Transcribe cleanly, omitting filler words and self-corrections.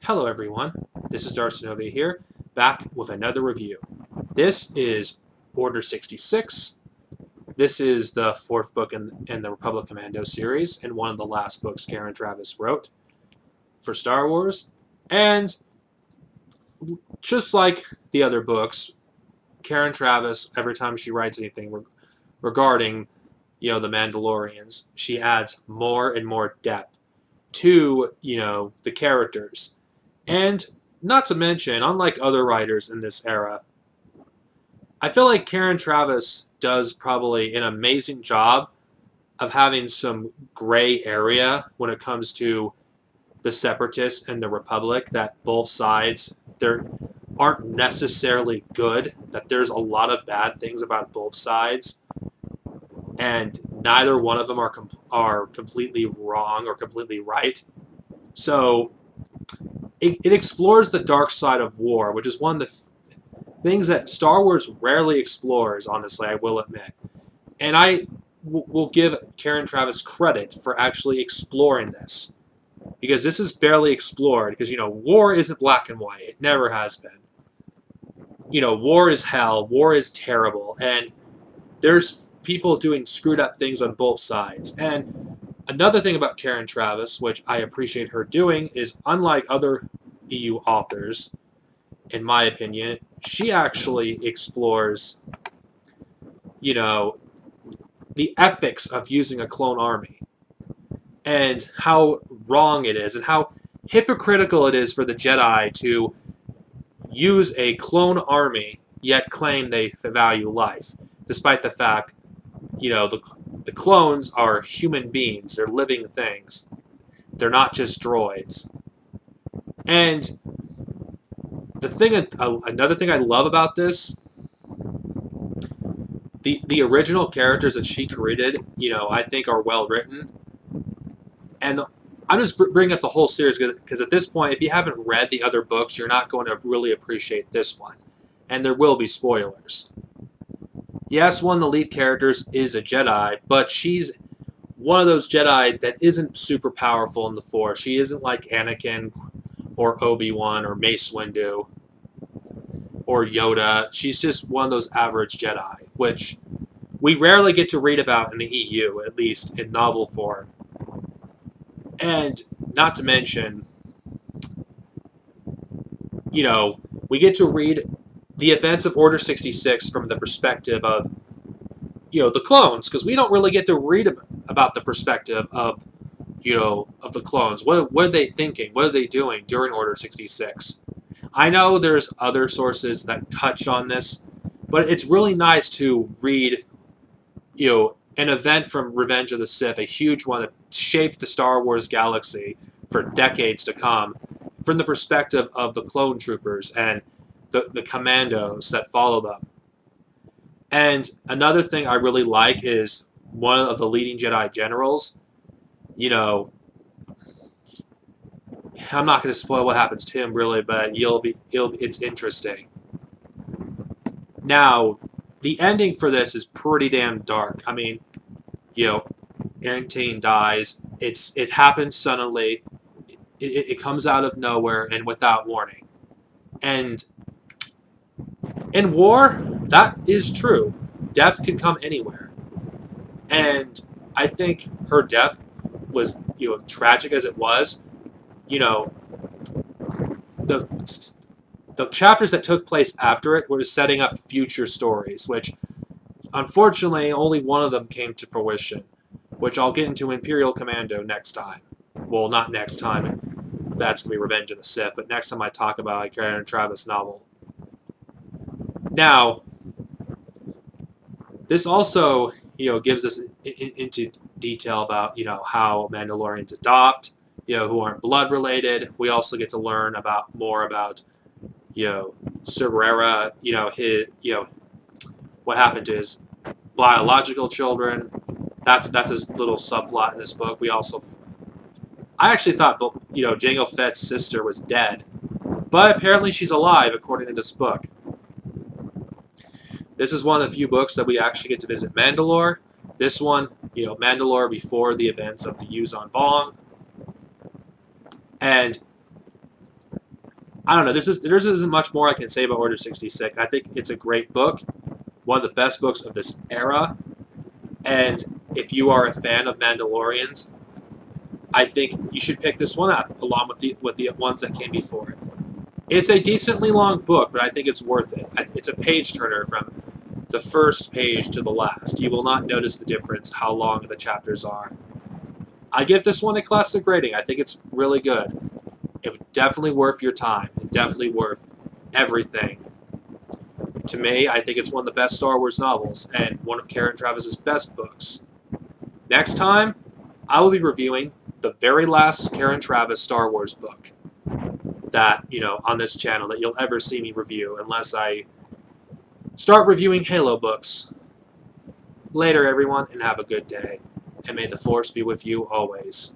Hello everyone, this is Darcinova here, back with another review. This is Order 66. This is the fourth book in the Republic Commando series, and one of the last books Karen Traviss wrote for Star Wars. And just like the other books, Karen Traviss, every time she writes anything regarding, the Mandalorians, she adds more and more depth to, the characters. And not to mention, unlike other writers in this era, I feel like Karen Traviss does probably an amazing job of having some gray area when it comes to the Separatists and the Republic, that both sides there aren't necessarily good, that there's a lot of bad things about both sides, and neither one of them are completely wrong or completely right. So it explores the dark side of war, which is one of the things that Star Wars rarely explores, honestly, I will admit. And I will give Karen Traviss credit for actually exploring this. Because this is barely explored, because, war isn't black and white. It never has been. War is hell. War is terrible. And there's people doing screwed up things on both sides. And another thing about Karen Traviss, which I appreciate her doing, is unlike other EU authors, in my opinion, she actually explores, the ethics of using a clone army and how wrong it is and how hypocritical it is for the Jedi to use a clone army yet claim they value life, despite the fact, the clones are human beings. They're living things. They're not just droids. And another thing I love about this, the original characters that she created, I think are well written. And I'm just bringing up the whole series because at this point, if you haven't read the other books, you're not going to really appreciate this one. And there will be spoilers. Yes, one of the lead characters is a Jedi, but she's one of those Jedi that isn't super powerful in the Force. She isn't like Anakin or Obi-Wan or Mace Windu or Yoda. She's just one of those average Jedi, which we rarely get to read about in the EU, at least in novel form. And not to mention, we get to read the events of Order 66 from the perspective of, the clones, because we don't really get to read about the perspective of, of the clones. What are they thinking? What are they doing during Order 66? I know there's other sources that touch on this, but it's really nice to read, an event from Revenge of the Sith, a huge one that shaped the Star Wars galaxy for decades to come, from the perspective of the clone troopers and the commandos that follow them. And another thing I really like is one of the leading Jedi generals, I'm not going to spoil what happens to him, really, but it's interesting. Now, the ending for this is pretty damn dark. I mean, Aaron dies. It happens suddenly. It comes out of nowhere and without warning. And in war, that is true. Death can come anywhere. And I think her death was, tragic as it was, the chapters that took place after it were setting up future stories, which unfortunately only one of them came to fruition, which I'll get into Imperial Commando next time. Well, not next time. That's going to be Revenge of the Sith, but next time I talk about a Karen Traviss novel. Now, this also, gives us into detail about, how Mandalorians adopt, who aren't blood related. We also get to learn more about, Cerberera, what happened to his biological children. That's a little subplot in this book. I actually thought, Jango Fett's sister was dead, but apparently she's alive according to this book. This is one of the few books that we actually get to visit Mandalore. This one, Mandalore before the events of the Yuuzhan Vong. And I don't know. There isn't much more I can say about Order 66. I think it's a great book, one of the best books of this era. And if you are a fan of Mandalorians, I think you should pick this one up along with the ones that came before it. It's a decently long book, but I think it's worth it. It's a page turner from the first page to the last. You will not notice the difference how long the chapters are. I give this one a classic rating. I think it's really good. It's definitely worth your time, and definitely worth everything. To me, I think it's one of the best Star Wars novels, and one of Karen Travis's best books. Next time, I will be reviewing the very last Karen Travis Star Wars book that, on this channel that you'll ever see me review, unless I start reviewing Halo books. Later, everyone, and have a good day. And may the Force be with you always.